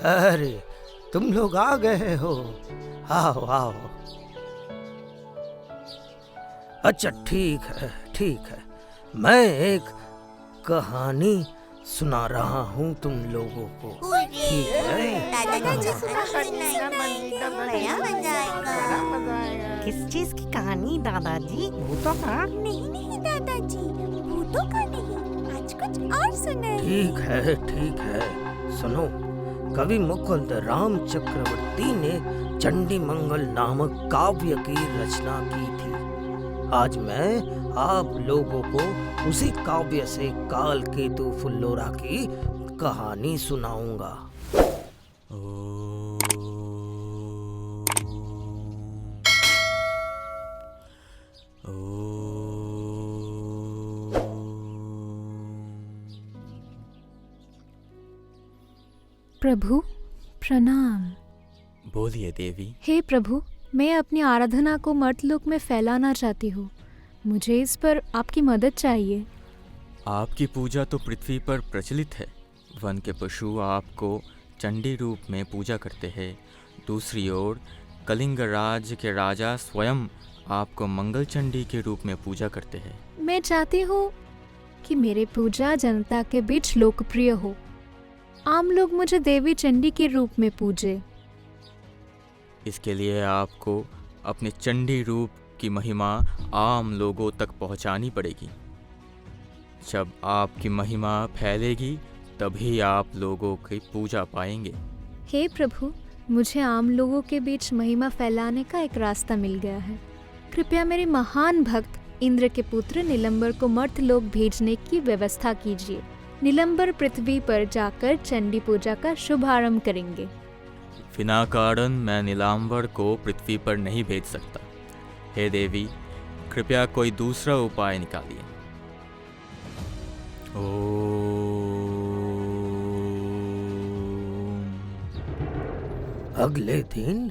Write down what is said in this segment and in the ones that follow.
अरे, तुम लोग आ गए हो। आओ आओ। अच्छा, ठीक है। मैं एक कहानी सुना रहा हूँ तुम लोगों को। ठीक है? किस चीज की कहानी दादाजी? भूतों का? नहीं दादाजी, भूतों का नहीं, आज कुछ और सुनाइए। ठीक है, सुनो। कवि मुकुंद राम चक्रवर्ती ने चंडी मंगल नामक काव्य की रचना की थी। आज मैं आप लोगों को उसी काव्य से काल केतु फुल्लोरा की कहानी सुनाऊंगा। प्रभु प्रणाम। बोलिए देवी। हे प्रभु, मैं अपनी आराधना को मर्तलोक में फैलाना चाहती हूँ। मुझे इस पर आपकी मदद चाहिए। आपकी पूजा तो पृथ्वी पर प्रचलित है। वन के पशु आपको चंडी रूप में पूजा करते हैं। दूसरी ओर कलिंग राज्य के राजा स्वयं आपको मंगल चंडी के रूप में पूजा करते हैं। मैं चाहती हूँ कि मेरी पूजा जनता के बीच लोकप्रिय हो। आम लोग मुझे देवी चंडी के रूप में पूजे। इसके लिए आपको अपने चंडी रूप की महिमा आम लोगों तक पहुंचानी पड़ेगी। जब आपकी महिमा फैलेगी तभी आप लोगों की पूजा पाएंगे। हे प्रभु, मुझे आम लोगों के बीच महिमा फैलाने का एक रास्ता मिल गया है। कृपया मेरे महान भक्त इंद्र के पुत्र नीलंबर को मर्तलोक भेजने की व्यवस्था कीजिए। नीलंबर पृथ्वी पर जाकर चंडी पूजा का शुभारंभ करेंगे। बिना कारण मैं नीलांबर को पृथ्वी पर नहीं भेज सकता। हे देवी, कृपया कोई दूसरा उपाय निकालिए। अगले दिन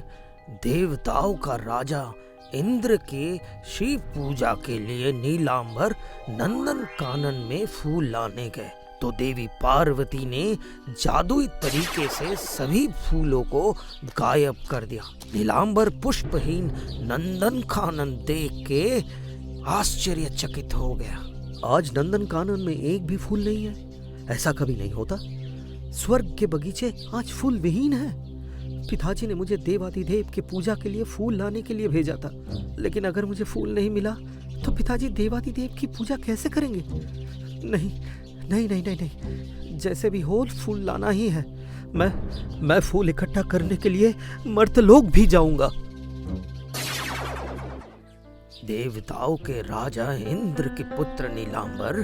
देवताओं का राजा इंद्र के शिव पूजा के लिए नीलांबर नंदन कानन में फूल लाने गए तो देवी पार्वती ने जादुई तरीके से सभी फूलों को गायब कर दिया। नीलांबर पुष्पहीन नंदन कानन देख के आश्चर्यचकित हो गया। आज नंदन कानन में एक भी फूल नहीं है। ऐसा कभी नहीं होता। स्वर्ग के बगीचे आज फूल विहीन है। पिताजी ने मुझे देवाधिदेव के पूजा के लिए फूल लाने के लिए भेजा था, लेकिन अगर मुझे फूल नहीं मिला तो पिताजी देवाधिदेव की पूजा कैसे करेंगे? नहीं, जैसे भी हो फूल लाना ही है। मैं फूल इकट्ठा करने के लिए मर्तलोक भी जाऊंगा। देवताओं के राजा इंद्र के पुत्र नीलांबर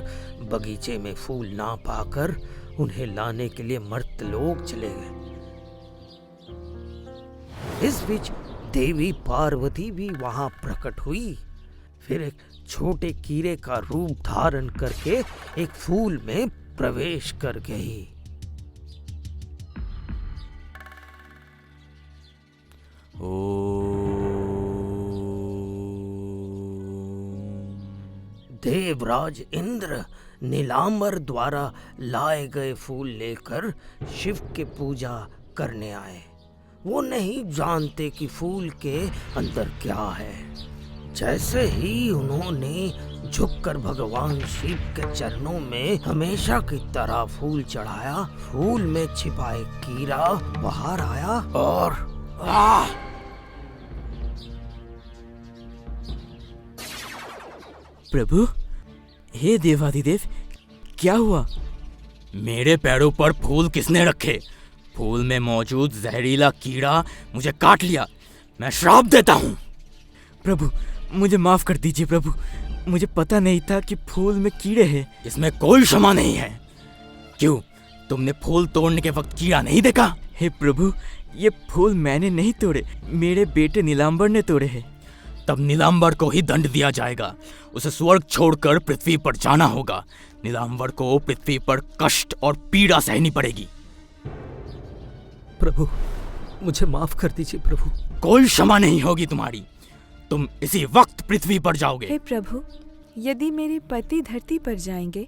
बगीचे में फूल ना पाकर उन्हें लाने के लिए मर्तलोक चले गए। इस बीच देवी पार्वती भी वहां प्रकट हुई। फिर एक छोटे कीड़े का रूप धारण करके एक फूल में प्रवेश कर गई। देवराज इंद्र नीलांबर द्वारा लाए गए फूल लेकर शिव के पूजा करने आए। वो नहीं जानते कि फूल के अंदर क्या है। जैसे ही उन्होंने झुककर भगवान शिव के चरणों में हमेशा की तरह फूल चढ़ाया, फूल में छिपा एक कीड़ा बाहर आया और प्रभु, हे देवाधिदेव, क्या हुआ? मेरे पैरों पर फूल किसने रखे? फूल में मौजूद जहरीला कीड़ा मुझे काट लिया। मैं श्राप देता हूँ। प्रभु, मुझे माफ कर दीजिए प्रभु। मुझे पता नहीं था कि फूल में कीड़े हैं। इसमें कोई क्षमा नहीं है। क्यों, तुमने फूल तोड़ने के वक्त कीड़ा नहीं देखा? हे प्रभु, ये फूल मैंने नहीं तोड़े, मेरे बेटे नीलांबर ने तोड़े हैं। तब नीलांबर को ही दंड दिया जाएगा। उसे स्वर्ग छोड़कर पृथ्वी पर जाना होगा। नीलांबर को पृथ्वी पर कष्ट और पीड़ा सहनी पड़ेगी। प्रभु, मुझे माफ कर दीजिए प्रभु। कोई क्षमा नहीं होगी तुम्हारी। तुम इसी वक्त पृथ्वी पर जाओगे। हे प्रभु, यदि मेरे पति धरती पर जाएंगे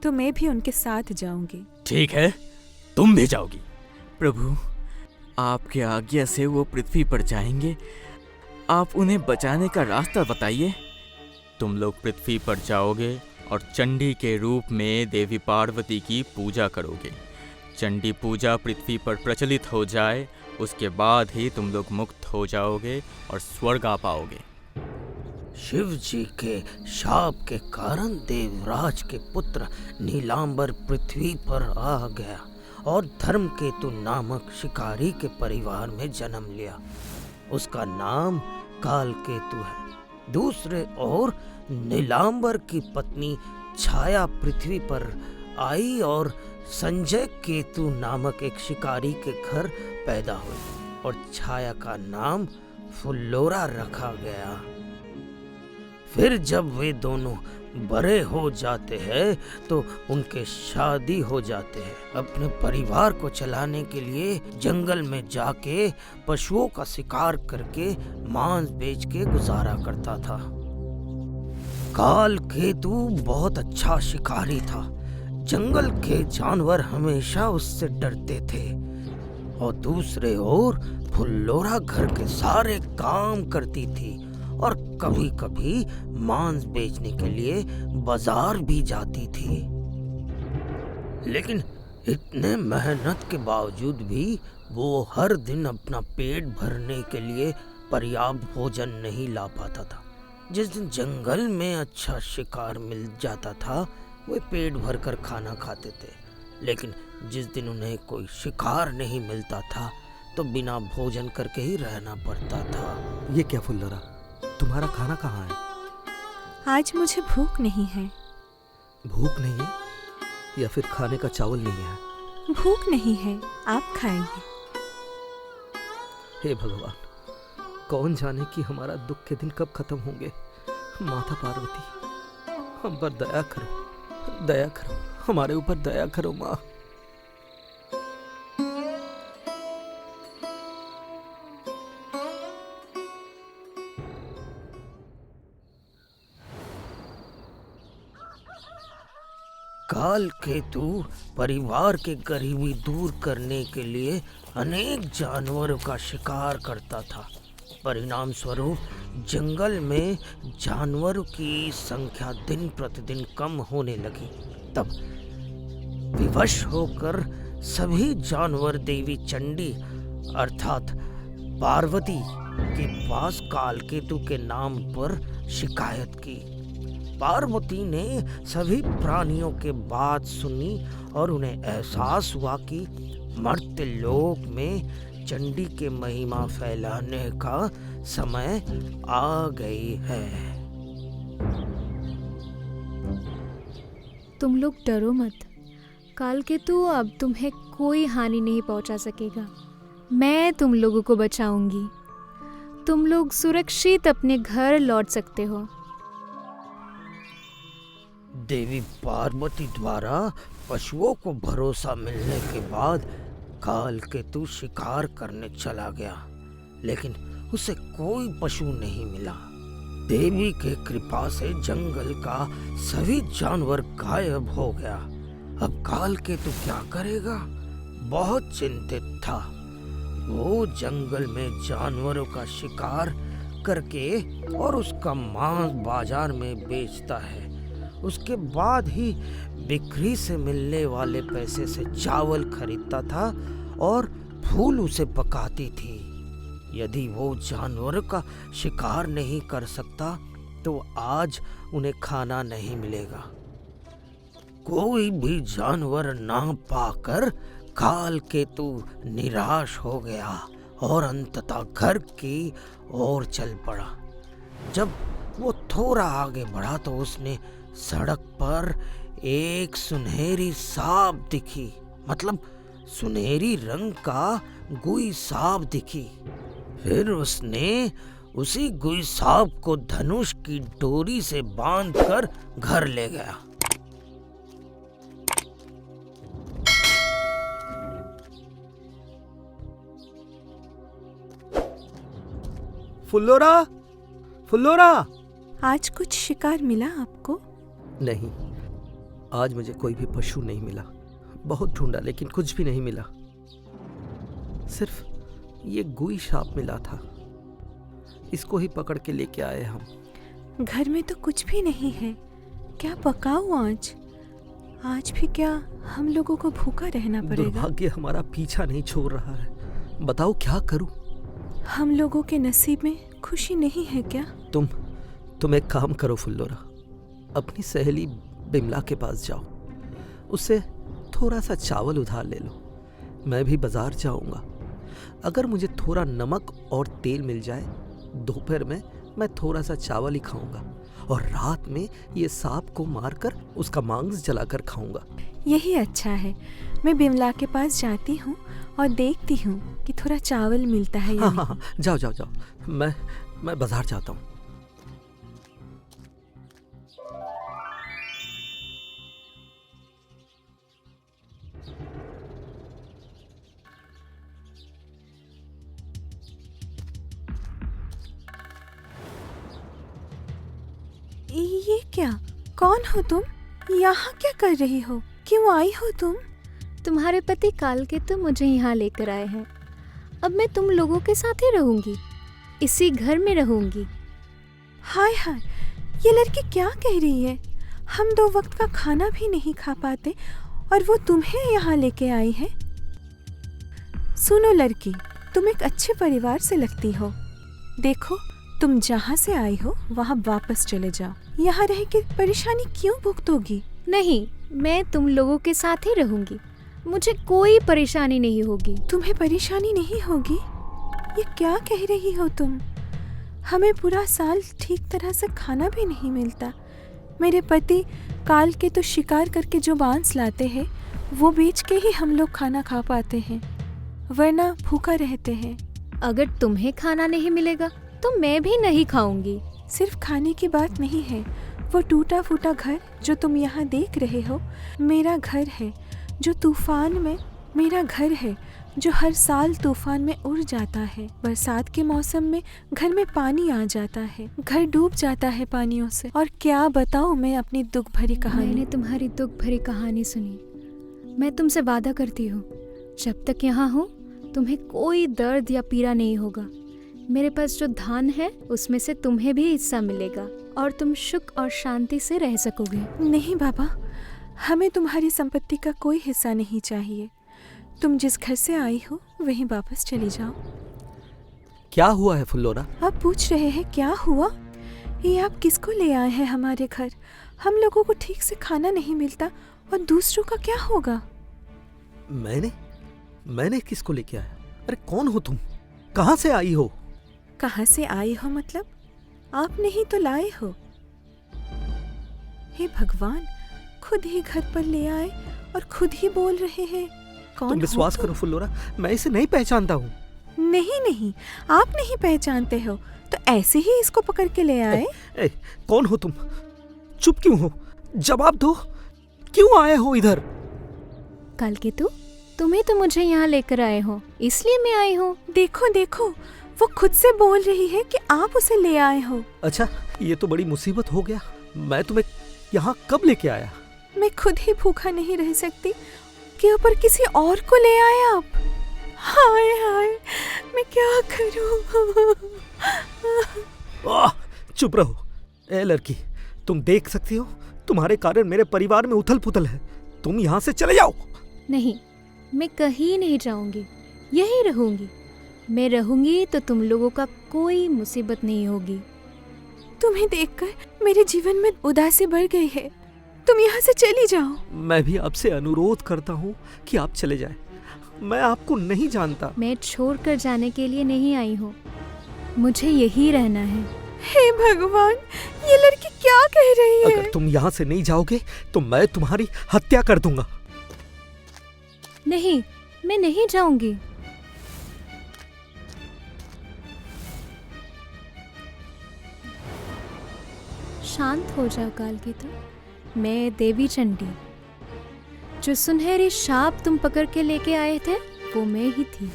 तो मैं भी उनके साथ जाऊंगी। ठीक है, तुम भी जाओगी। प्रभु, आपके आज्ञा से वो पृथ्वी पर जाएंगे। आप उन्हें बचाने का रास्ता बताइए। तुम लोग पृथ्वी पर जाओगे और चंडी के रूप में देवी पार्वती की पूजा करोगे। चंडी पूजा पृथ्वी पर प्रचलित हो जाए, उसके बाद ही तुम लोग मुक्त हो जाओगे और स्वर्ग आ पाओगे। शिव जी के शाप के कारण देवराज के पुत्र नीलांबर पृथ्वी पर आ गया और धर्मकेतु नामक शिकारी के परिवार में जन्म लिया। उसका नाम कालकेतु है। दूसरे ओर नीलांबर की पत्नी छाया पृथ्वी पर आई और संजय केतु नामक एक शिकारी के घर पैदा हुई और छाया का नाम फुल्लोरा रखा गया। फिर जब वे दोनों बड़े हो जाते हैं तो उनके शादी हो जाते हैं। अपने परिवार को चलाने के लिए जंगल में जाके पशुओं का शिकार करके मांस बेच के गुजारा करता था। काल केतु बहुत अच्छा शिकारी था। जंगल के जानवर हमेशा उससे डरते थे और दूसरे ओर फुल्लोरा घर के सारे काम करती थी और कभी कभी मांस बेचने के लिए बाजार भी जाती थी। लेकिन इतने मेहनत के बावजूद भी वो हर दिन अपना पेट भरने के लिए पर्याप्त भोजन नहीं ला पाता था। जिस दिन जंगल में अच्छा शिकार मिल जाता था वे पेट भरकर खाना खाते थे, लेकिन जिस दिन उन्हें कोई शिकार नहीं मिलता था तो बिना भोजन करके ही रहना पड़ता था। ये क्या फुल्लोरा, तुम्हारा खाना कहाँ है? आज मुझे भूख नहीं है। भूख नहीं है या फिर खाने का चावल नहीं है? भूख नहीं है, आप खाइए। हे भगवान, कौन जाने कि हमारा दुख के दिन कब खत्म होंगे। माता पार्वती, हम पर दया करो, दया करो, हमारे ऊपर दया करो माँ। काल केतु परिवार के गरीबी दूर करने के लिए अनेक जानवरों का शिकार करता था। परिणाम स्वरूप जंगल में जानवरों की संख्या दिन प्रतिदिन कम होने लगी। तब विवश होकर सभी जानवर देवी चंडी अर्थात पार्वती के पास कालकेतु के नाम पर शिकायत की। पार्वती ने सभी प्राणियों के बात सुनी और उन्हें एहसास हुआ कि मर्त्य लोक में चंडी के महिमा फैलाने का समय आ गई है। तुम लोग डरो मत, कालकेतु अब तुम्हें कोई हानि नहीं पहुंचा सकेगा। मैं तुम लोगों को बचाऊंगी। तुम लोग सुरक्षित अपने घर लौट सकते हो। देवी पार्वती द्वारा पशुओं को भरोसा मिलने के बाद कालकेतु शिकार करने चला गया, लेकिन उसे कोई पशु नहीं मिला। देवी के कृपा से जंगल का सभी जानवर गायब हो गया। अब कालकेतु क्या करेगा? बहुत चिंतित था। वो जंगल में जानवरों का शिकार करके और उसका मांस बाजार में बेचता है। उसके बाद ही बिक्री से मिलने वाले पैसे से चावल खरीदता था और फूल उसे पकाती थी। यदि वो जानवरों का शिकार नहीं कर सकता तो आज उन्हें खाना नहीं मिलेगा। कोई भी जानवर ना पाकर कालकेतु निराश हो गया और अंततः घर की ओर चल पड़ा। जब वो थोड़ा आगे बढ़ा तो उसने सड़क पर एक सुनहरी सांप दिखी, मतलब सुनहरी रंग का गुई सांप दिखी। फिर उसने उसी गुई सांप को धनुष की डोरी से बांधकर घर ले गया। फुल्लोरा, फुल्लोरा। आज कुछ शिकार मिला आपको? नहीं, आज मुझे कोई भी पशु नहीं मिला। बहुत ढूंढा लेकिन कुछ भी नहीं मिला। ये गुई सांप मिला था, इसको ही पकड़ के लेके आए हम। घर में तो कुछ भी नहीं है, क्या पकाऊं आज? आज भी क्या हम लोगों को भूखा रहना पड़ेगा? दुर्भाग्य हमारा पीछा नहीं छोड़ रहा है, बताओ क्या करूं? हम लोगों के नसीब में खुशी नहीं है क्या? तुम एक काम करो फुल्लोरा, अपनी सहेली बिमला के पास जाओ, उससे थोड़ा सा चावल उधार ले लो। मैं भी बाजार जाऊंगा, अगर मुझे थोड़ा नमक और तेल मिल जाए, दोपहर में मैं थोड़ा सा चावल ही खाऊंगा और रात में ये सांप को मारकर उसका मांस जलाकर खाऊंगा। यही अच्छा है। मैं बिमला के पास जाती हूँ और देखती हूँ कि थोड़ा चावल मिलता है या हाँ नहीं। हाँ हाँ, जाओ जाओ जाओ, मैं बाजार जाता हूँ। ये क्या? कौन हो तुम? यहाँ क्या कर रही हो? क्यों आई हो तुम? तुम्हारे पति कालकेतु मुझे यहाँ लेकर आए हैं। अब मैं तुम लोगों के साथ ही रहूंगी, इसी घर में रहूंगी। हाय हाय, ये लड़की क्या कह रही है? हम 2 वक्त का खाना भी नहीं खा पाते और वो तुम्हें यहाँ लेके आई है। सुनो लड़की, तुम एक अच्छे परिवार से लगती हो। देखो, तुम जहाँ से आई हो वहाँ वापस चले जाओ। यहाँ रह के परेशानी क्यों भुगतोगी? नहीं, मैं तुम लोगों के साथ ही रहूंगी, मुझे कोई परेशानी नहीं होगी। तुम्हें परेशानी नहीं होगी? ये क्या कह रही हो तुम? हमें पूरा साल ठीक तरह से खाना भी नहीं मिलता। मेरे पति काल के तो शिकार करके जो मांस लाते हैं वो बेच के ही हम लोग खाना खा पाते हैं, वरना भूखा रहते हैं। अगर तुम्हें खाना नहीं मिलेगा तो मैं भी नहीं खाऊंगी। सिर्फ खाने की बात नहीं है, वो टूटा फूटा घर जो तुम यहाँ देख रहे हो मेरा घर है। जो तूफान में मेरा घर है, जो हर साल तूफान में उड़ जाता है। बरसात के मौसम में घर में पानी आ जाता है, घर डूब जाता है पानियों से। और क्या बताऊँ मैं अपनी दुख भरी कहानी। मैंने तुम्हारी दुख भरी कहानी सुनी। मैं तुमसे वादा करती हूँ, जब तक यहाँ हूँ तुम्हें कोई दर्द या पीड़ा नहीं होगा। मेरे पास जो धन है उसमें से तुम्हें भी हिस्सा मिलेगा और तुम सुख और शांति से रह सकोगे। नहीं बाबा, हमें तुम्हारी संपत्ति का कोई हिस्सा नहीं चाहिए। तुम जिस घर से आई हो वहीं वापस चली जाओ। क्या हुआ है फुल्लोरा? आप पूछ रहे हैं क्या हुआ? ये आप किसको ले आए हैं हमारे घर? हम लोगों को ठीक से खाना नहीं मिलता और दूसरों का क्या होगा? मैंने किसको लेके आया? अरे कौन हो तुम? कहाँ से आई हो? कहाँ से आई हो मतलब? आपने ही तो लाए हो। हे भगवान, खुद ही घर पर ले आए और खुद ही बोल रहे हैं। कौन तुम विश्वास करो फुल्लोरा, मैं इसे नहीं पहचानता हूँ। नहीं नहीं, आप नहीं पहचानते हो तो ऐसे ही इसको पकड़ के ले आए। कौन हो तुम? चुप क्यों हो? जवाब दो, क्यों आए हो इधर? कालकेतु, तुम्हें तो मुझे यहाँ लेकर आए हो, इसलिए मैं आई हूँ। देखो देखो, वो खुद से बोल रही है कि आप उसे ले आए हो। अच्छा, ये तो बड़ी मुसीबत हो गया। मैं तुम्हें यहाँ कब लेके आया? मैं खुद ही भूखा नहीं रह सकती के ऊपर किसी और को ले आए आप। हाय हाय, मैं क्या करूं? चुप रहो। ए लड़की, तुम देख सकती हो तुम्हारे कारण मेरे परिवार में उथल पुथल है। तुम यहाँ से चले जाओ। नहीं, मैं कहीं नहीं जाऊंगी, यहीं रहूंगी। मैं रहूंगी तो तुम लोगों का कोई मुसीबत नहीं होगी। तुम्हें देखकर मेरे जीवन में उदासी बढ़ गई है। तुम यहाँ से चली जाओ। मैं भी आपसे अनुरोध करता हूँ कि आप चले जाएं। मैं आपको नहीं जानता। मैं छोड़कर जाने के लिए नहीं आई हूँ, मुझे यही रहना है। हे भगवान, ये लड़की क्या कह रही है? अगर तुम यहाँ से नहीं जाओगे तो मैं तुम्हारी हत्या कर दूंगा। नहीं, मैं नहीं जाऊंगी। शांत हो जा कालकेतु। मैं देवी चंडी, जो सुनहरी शाप तुम पकड़ के लेके आए थे वो मैं ही थी।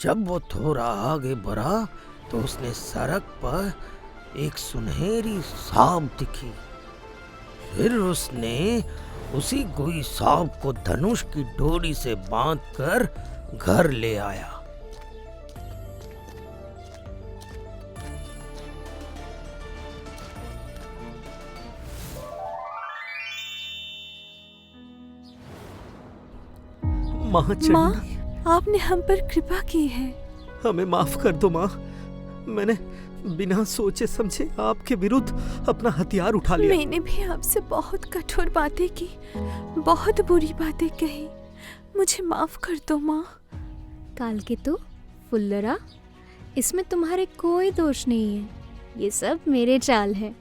जब वो थोड़ा आगे बढ़ा तो उसने सड़क पर एक सुनहरी सांप दिखी। फिर उसने उसी गुई सांप को धनुष की डोरी से बांधकर घर ले आया। माँ चंडी, माँ, आपने हम पर कृपा की है। हमें माफ कर दो माँ। मैंने बिना सोचे समझे आपके विरुद्ध अपना हथियार उठा लिया। मैंने भी आपसे बहुत कठोर बातें की, बहुत बुरी बातें कही। मुझे माफ कर दो माँ। कालकेतु, फुल्लरा, इसमें तुम्हारे कोई दोष नहीं है। ये सब मेरे चाल है।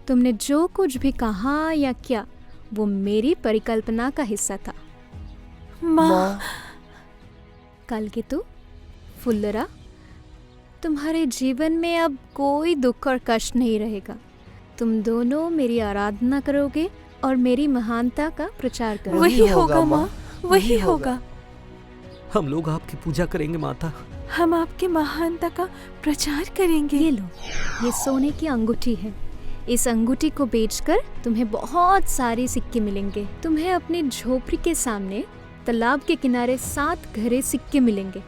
तुमने जो कुछ भी कहा या किया वो मेरी परिकल्पना का हिस्सा था। माँ, कालकेतु, फुल्लरा, तुम्हारे जीवन में अब कोई दुख और कष्ट नहीं रहेगा। तुम दोनों मेरी आराधना करोगे और मेरी महानता का प्रचार करोगे। वही होगा माँ, वही होगा। हम लोग आपकी पूजा करेंगे माता। हम आपके महानता का प्रचार करेंगे। ये लो, ये सोने की अंगूठी है। इस अंगूठी को बेचकर तुम्हें बहुत सारे सिक्के मिलेंगे। तुम्हें अपनी झोपड़ी के सामने तालाब के किनारे 7 घरे सिक्के मिलेंगे।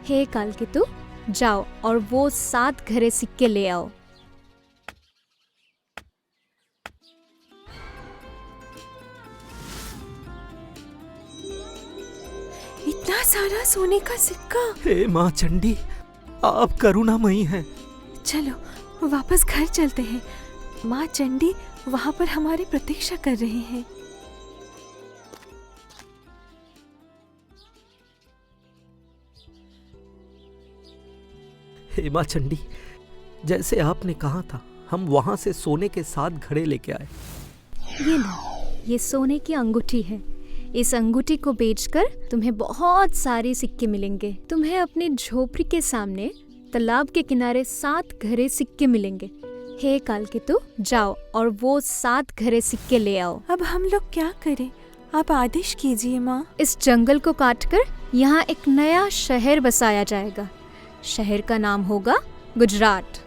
हे कालकेतु, जाओ और वो 7 घरे सिक्के ले आओ। इतना सारा सोने का सिक्का। हे माँ चंडी, आप करुणामयी हैं। चलो वापस घर चलते हैं। माँ चंडी वहाँ पर हमारी प्रतीक्षा कर रहे हैं। हे माँ चंडी, जैसे आपने कहा था हम वहां से सोने के 7 घड़े लेके आए। ये लो, ये सोने की अंगूठी है। इस अंगूठी को बेचकर तुम्हें बहुत सारे सिक्के मिलेंगे। तुम्हें अपनी झोपड़ी के सामने तालाब के किनारे 7 घरे सिक्के मिलेंगे। हे कालकेतु, जाओ और वो 7 घरे सिक्के ले आओ। अब हम लोग क्या करें? आप आदेश कीजिए माँ। इस जंगल को काटकर यहाँ एक नया शहर बसाया जाएगा। शहर का नाम होगा गुजरात।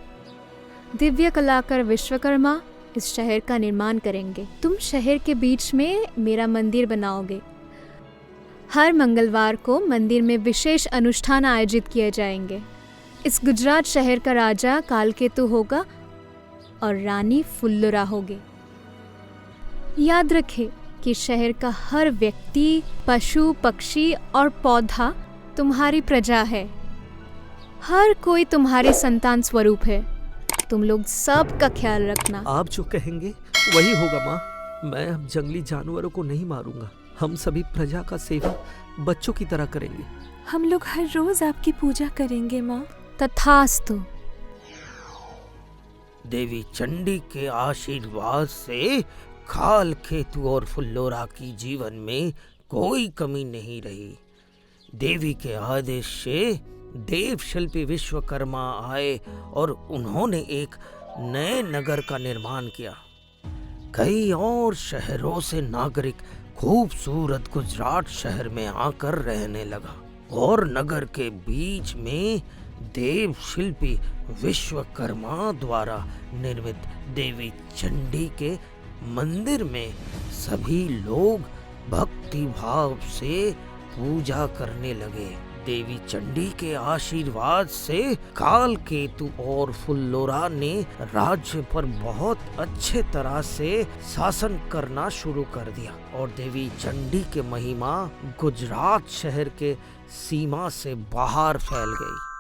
दिव्य कलाकार विश्वकर्मा इस शहर का निर्माण करेंगे। तुम शहर के बीच में मेरा मंदिर बनाओगे। हर मंगलवार को मंदिर में विशेष अनुष्ठान आयोजित किए जाएंगे। इस गुजरात शहर का राजा कालकेतु होगा और रानी फुल्लरा होगी। याद रखें कि शहर का हर व्यक्ति, पशु, पक्षी और पौधा तुम्हारी प्रजा है। हर कोई तुम्हारे संतान स्वरूप है। तुम लोग सब का ख्याल रखना। आप जो कहेंगे वही होगा माँ। मैं अब जंगली जानवरों को नहीं मारूंगा। हम सभी प्रजा का सेवा बच्चों की तरह करेंगे। हम लोग हर रोज आपकी पूजा करेंगे माँ। तथास्तु। देवी चंडी के आशीर्वाद से कालकेतु और फुल्लोरा की जीवन में कोई कमी नहीं रही। देवी के आदेश से देव शिल्पी विश्वकर्मा आए और उन्होंने एक नए नगर का निर्माण किया। कई और शहरों से नागरिक खूबसूरत गुजरात शहर में आकर रहने लगा और नगर के बीच में देव शिल्पी विश्वकर्मा द्वारा निर्मित देवी चंडी के मंदिर में सभी लोग भक्ति भाव से पूजा करने लगे। देवी चंडी के आशीर्वाद से कालकेतु और फुल्लोरा ने राज्य पर बहुत अच्छे तरह से शासन करना शुरू कर दिया और देवी चंडी की महिमा गुजरात शहर के सीमा से बाहर फैल गई।